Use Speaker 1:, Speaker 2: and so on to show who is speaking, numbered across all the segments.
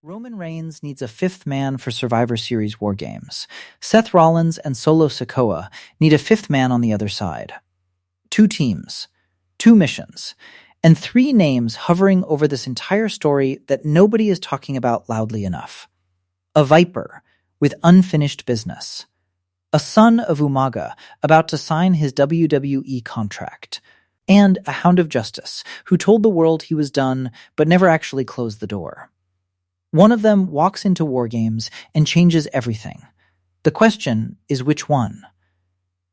Speaker 1: Roman Reigns needs a fifth man for Survivor Series WarGames. Seth Rollins and Solo Sikoa need a fifth man on the other side. 2 teams, 2 missions, and 3 names hovering over this entire story that nobody is talking about loudly enough. A Viper with unfinished business. A son of Umaga about to sign his WWE contract. And a Hound of Justice who told the world he was done but never actually closed the door. One of them walks into WarGames and changes everything. The question is which one?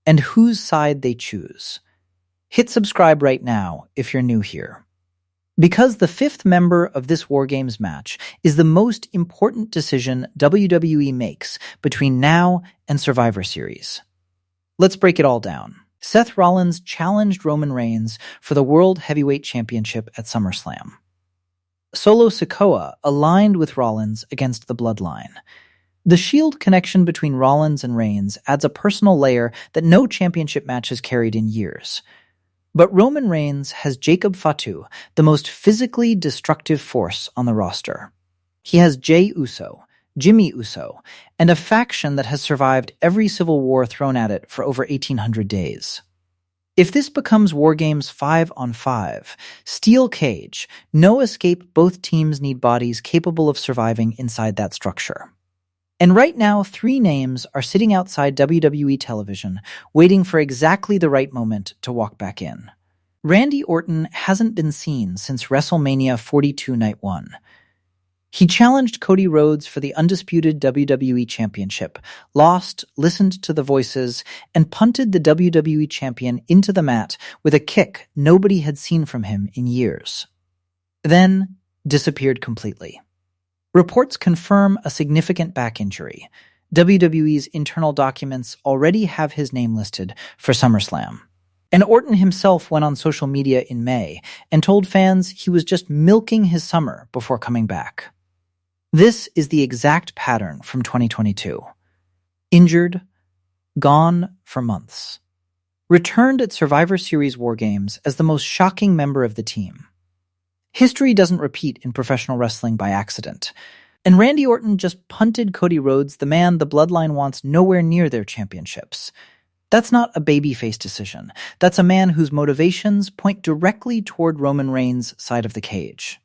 Speaker 1: And whose side they choose. Hit subscribe right now if you're new here. Because the 5th member of this WarGames match is the most important decision WWE makes between now and Survivor Series. Let's break it all down. Seth Rollins challenged Roman Reigns for the World Heavyweight Championship at SummerSlam. Solo Sikoa aligned with Rollins against the Bloodline. The Shield connection between Rollins and Reigns adds a personal layer that no championship match has carried in years. But Roman Reigns has Jacob Fatu, the most physically destructive force on the roster. He has Jey Uso, Jimmy Uso, and a faction that has survived every civil war thrown at it for over 1,800 days. If this becomes WarGames 5-on-5, steel cage, no escape, both teams need bodies capable of surviving inside that structure. And right now, 3 names are sitting outside WWE television, waiting for exactly the right moment to walk back in. Randy Orton hasn't been seen since WrestleMania 42 Night 1. He challenged Cody Rhodes for the undisputed WWE Championship, lost, listened to the voices, and punted the WWE Champion into the mat with a kick nobody had seen from him in years. Then, disappeared completely. Reports confirm a significant back injury. WWE's internal documents already have his name listed for SummerSlam. And Orton himself went on social media in May and told fans he was just milking his summer before coming back. This is the exact pattern from 2022. Injured, gone for months. Returned at Survivor Series WarGames as the most shocking member of the team. History doesn't repeat in professional wrestling by accident. And Randy Orton just punted Cody Rhodes, the man the Bloodline wants nowhere near their championships. That's not a babyface decision. That's a man whose motivations point directly toward Roman Reigns' side of the cage.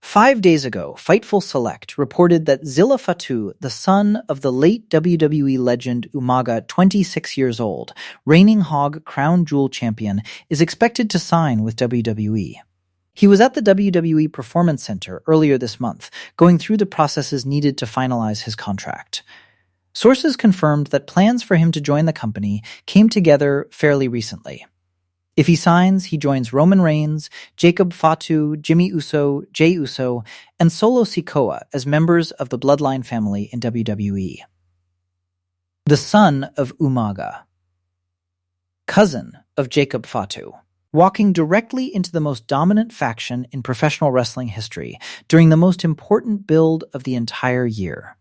Speaker 1: 5 days ago, Fightful Select reported that Zilla Fatu, the son of the late WWE legend Umaga, 26 years old, reigning Hog Crown Jewel champion, is expected to sign with WWE. He was at the WWE Performance Center earlier this month, going through the processes needed to finalize his contract. Sources confirmed that plans for him to join the company came together fairly recently. If he signs, he joins Roman Reigns, Jacob Fatu, Jimmy Uso, Jey Uso, and Solo Sikoa as members of the Bloodline family in WWE. The son of Umaga. Cousin of Jacob Fatu. Walking directly into the most dominant faction in professional wrestling history during the most important build of the entire year.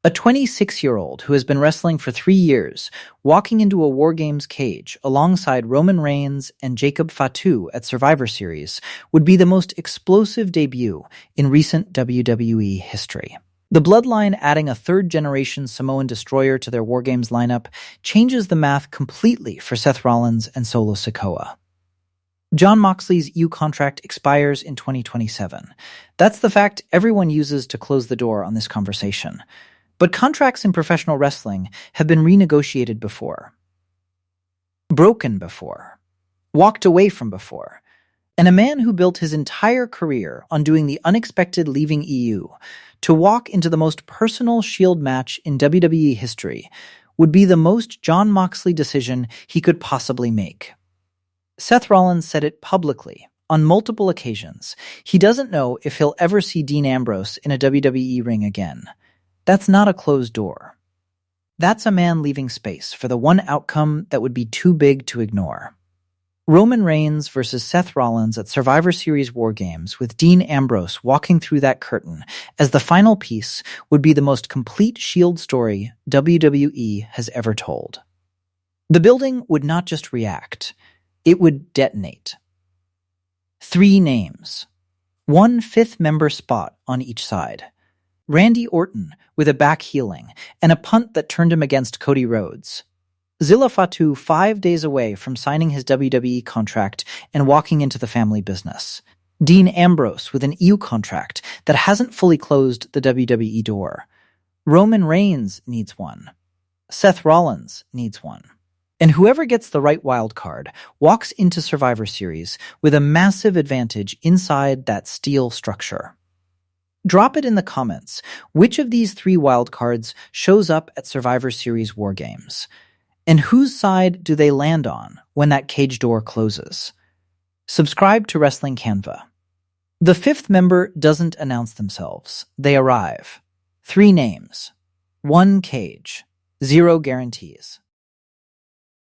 Speaker 1: A 26-year-old who has been wrestling for 3 years, walking into a WarGames cage alongside Roman Reigns and Jacob Fatu at Survivor Series would be the most explosive debut in recent WWE history. The Bloodline adding a 3rd-generation Samoan destroyer to their WarGames lineup changes the math completely for Seth Rollins and Solo Sikoa. Jon Moxley's EU contract expires in 2027. That's the fact everyone uses to close the door on this conversation. But contracts in professional wrestling have been renegotiated before. Broken before. Walked away from before. And a man who built his entire career on doing the unexpected leaving EU to walk into the most personal Shield match in WWE history would be the most Jon Moxley decision he could possibly make. Seth Rollins said it publicly on multiple occasions. He doesn't know if he'll ever see Dean Ambrose in a WWE ring again. That's not a closed door. That's a man leaving space for the one outcome that would be too big to ignore. Roman Reigns versus Seth Rollins at Survivor Series WarGames with Dean Ambrose walking through that curtain as the final piece would be the most complete Shield story WWE has ever told. The building would not just react, it would detonate. 3 names. 1 fifth member spot on each side. Randy Orton with a back healing and a punt that turned him against Cody Rhodes. Zilla Fatu 5 days away from signing his WWE contract and walking into the family business. Dean Ambrose with an EU contract that hasn't fully closed the WWE door. Roman Reigns needs one. Seth Rollins needs one. And whoever gets the right wild card walks into Survivor Series with a massive advantage inside that steel structure. Drop it in the comments. Which of these 3 wildcards shows up at Survivor Series WarGames? And whose side do they land on when that cage door closes? Subscribe to Wrestling Cannva. The 5th member doesn't announce themselves. They arrive. 3 names. 1 cage. 0 guarantees.